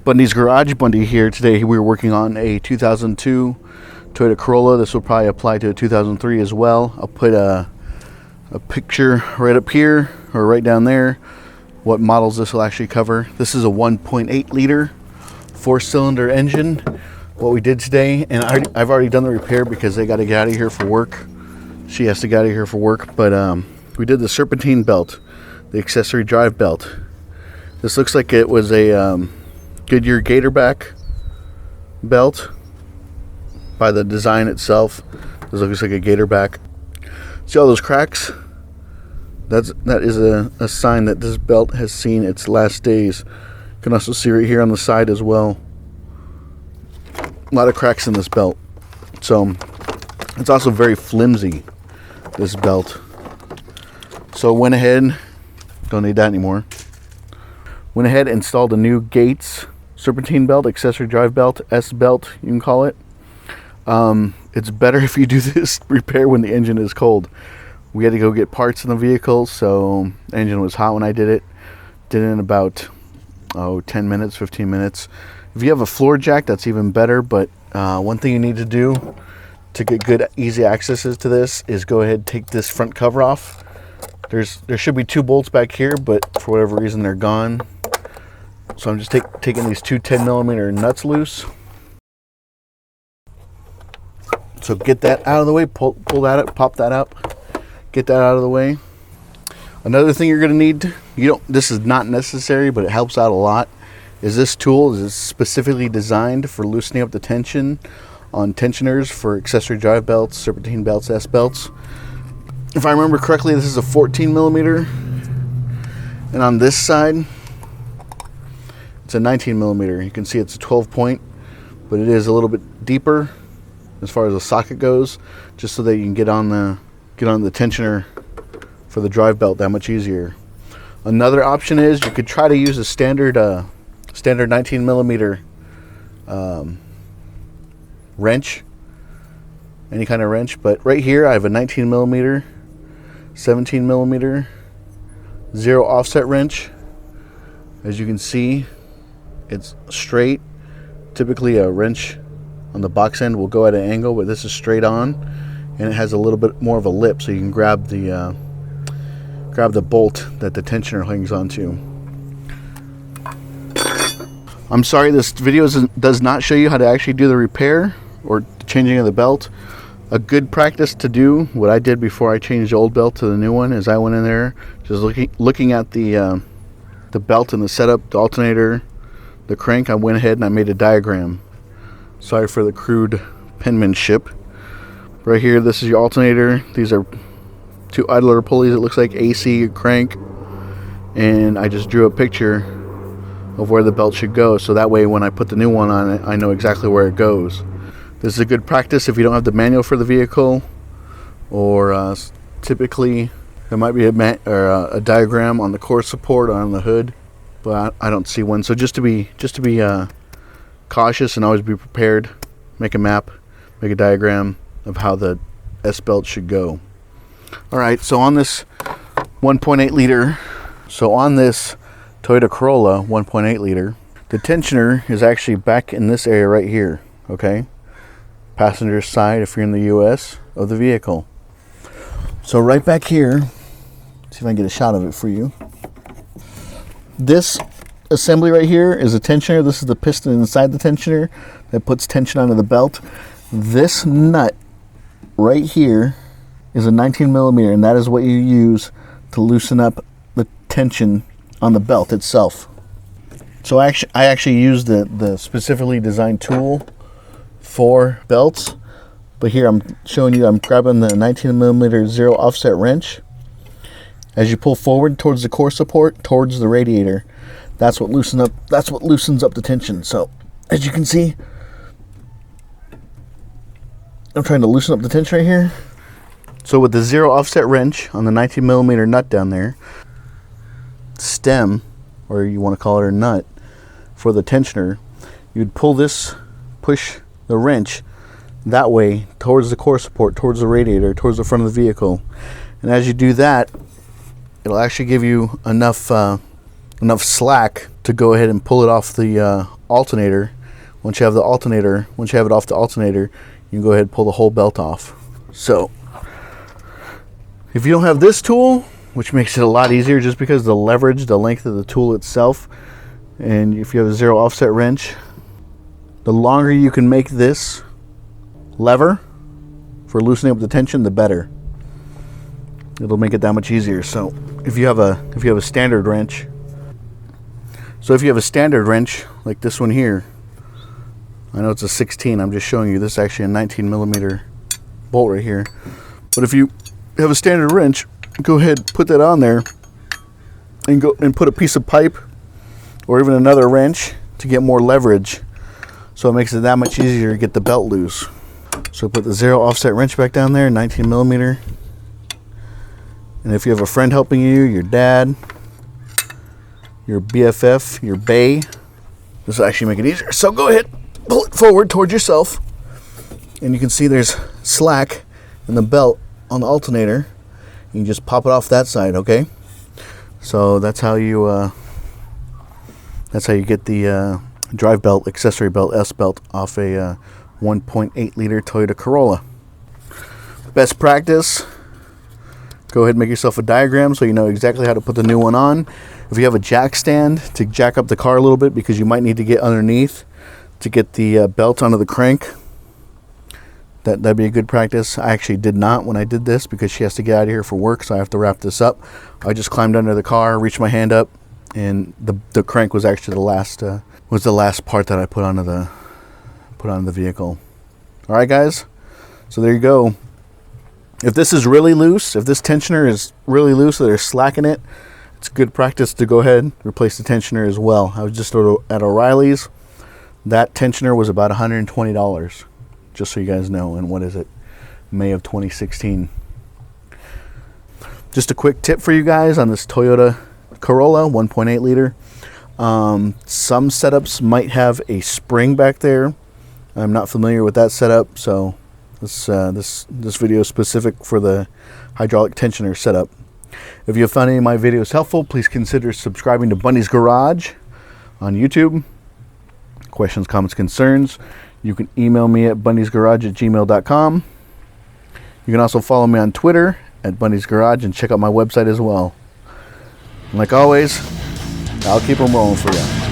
Bundy's Garage. Bundy here. Today we're working on a 2002 Toyota Corolla. This will probably apply to a 2003 as well. I'll put a picture right up here or right down there what models this will actually cover. This is a 1.8 liter 4-cylinder engine. What we did today, and I've already done the repair because they got to get out of here for work. She has to get out of here for work, but we did the Serpentine belt, the accessory drive belt. This looks like it was a Goodyear Gatorback belt by the design itself. This looks like a Gatorback. See all those cracks? That is a sign that this belt has seen its last days. You can also see right here on the side as well. A lot of cracks in this belt. So it's also very flimsy, this belt. So went ahead, don't need that anymore. Went ahead and installed a new Gates Serpentine belt, accessory drive belt, S belt, you can call it. It's better if you do this repair when the engine is cold. We had to go get parts in the vehicle, so the engine was hot when I did it. Did it in about 10 minutes, 15 minutes. If you have a floor jack, that's even better, but one thing you need to do to get good, easy accesses to this is go ahead and take this front cover off. There should be 2 bolts back here, but for whatever reason they're gone. So I'm just taking these 2 10mm nuts loose. So get that out of the way, pull that up, pop that up, get that out of the way. Another thing you're going to need, this is not necessary, but it helps out a lot, is this tool. Is specifically designed for loosening up the tension on tensioners for accessory drive belts, Serpentine belts, S belts. If I remember correctly, this is a 14mm, and on this side it's a 19mm. You can see it's a 12 point, but it is a little bit deeper as far as the socket goes, just so that you can get on the tensioner for the drive belt that much easier. Another option is you could try to use a standard 19mm wrench, any kind of wrench, but right here I have a 19mm, 17mm, 0 offset wrench. As you can see, it's straight. Typically a wrench on the box end will go at an angle, but this is straight on, and it has a little bit more of a lip, so you can grab the bolt that the tensioner hangs onto. I'm sorry, this video does not show you how to actually do the repair or changing of the belt. A good practice to do, what I did before I changed the old belt to the new one, is I went in there just looking at the belt and the setup, the alternator, the crank. I went ahead and I made a diagram. Sorry for the crude penmanship. Right here, this is your alternator. These are 2 idler pulleys, it looks like, AC crank, and I just drew a picture of where the belt should go, so that way when I put the new one on it, I know exactly where it goes. This is a good practice if you don't have the manual for the vehicle, or typically there might be a diagram on the core support or on the hood, but I don't see one. So just to be cautious and always be prepared, make a map, make a diagram of how the S belt should go. Alright, so on this 1.8 liter, on this Toyota Corolla 1.8 liter, the tensioner is actually back in this area right here, okay? Passenger side, if you're in the US, of the vehicle. So right back here, see if I can get a shot of it for you. This assembly right here is a tensioner. This is the piston inside the tensioner that puts tension onto the belt. This nut right here is a 19mm, and that is what you use to loosen up the tension on the belt itself. So I actually used the specifically designed tool for belts, but here I'm showing you, I'm grabbing the 19mm 0 offset wrench. As you pull forward towards the core support, towards the radiator, that's what loosens up the tension. So as you can see, I'm trying to loosen up the tension right here. So with the 0 offset wrench on the 19mm nut down there, stem, or you want to call it a nut, for the tensioner, you'd pull this, push the wrench that way towards the core support, towards the radiator, towards the front of the vehicle. And as you do that, it'll actually give you enough slack to go ahead and pull it off the alternator. Once you have it off the alternator, you can go ahead and pull the whole belt off. So if you don't have this tool, which makes it a lot easier just because the leverage, the length of the tool itself, and if you have a 0 offset wrench, the longer you can make this lever for loosening up the tension, the better. It'll make it that much easier. So if you have a standard wrench, like this one here, I know it's a 16, I'm just showing you, this is actually a 19 millimeter bolt right here. But if you have a standard wrench, go ahead, put that on there, and go and put a piece of pipe or even another wrench to get more leverage. So it makes it that much easier to get the belt loose. So put the 0 offset wrench back down there, 19 millimeter. And if you have a friend helping you, your dad, your BFF, your bae, this will actually make it easier. So go ahead, pull it forward towards yourself, and you can see there's slack in the belt on the alternator. You can just pop it off that side, okay? So that's how you get the drive belt, accessory belt, S belt off a 1.8 liter Toyota Corolla. Best practice, go ahead and make yourself a diagram so you know exactly how to put the new one on. If you have a jack stand to jack up the car a little bit, because you might need to get underneath to get the belt onto the crank, that'd be a good practice. I actually did not when I did this because she has to get out of here for work, so I have to wrap this up. I just climbed under the car, reached my hand up, and the crank was actually the last part that I put onto the vehicle. All right, guys. So there you go. If this is really loose, if this tensioner is really loose, so there's slack in it, it's good practice to go ahead and replace the tensioner as well. I was just at O'Reilly's. That tensioner was about $120, just so you guys know. And what is it? May of 2016. Just a quick tip for you guys on this Toyota Corolla 1.8 liter. Some setups might have a spring back there. I'm not familiar with that setup, so this video is specific for the hydraulic tensioner setup. If you found any of my videos helpful, please consider subscribing to Bundys Garage on YouTube. Questions, comments, concerns, you can email me at bundysgarage@gmail.com. You can also follow me on Twitter at Bundys Garage and check out my website as well. And like always, I'll keep them rolling for you.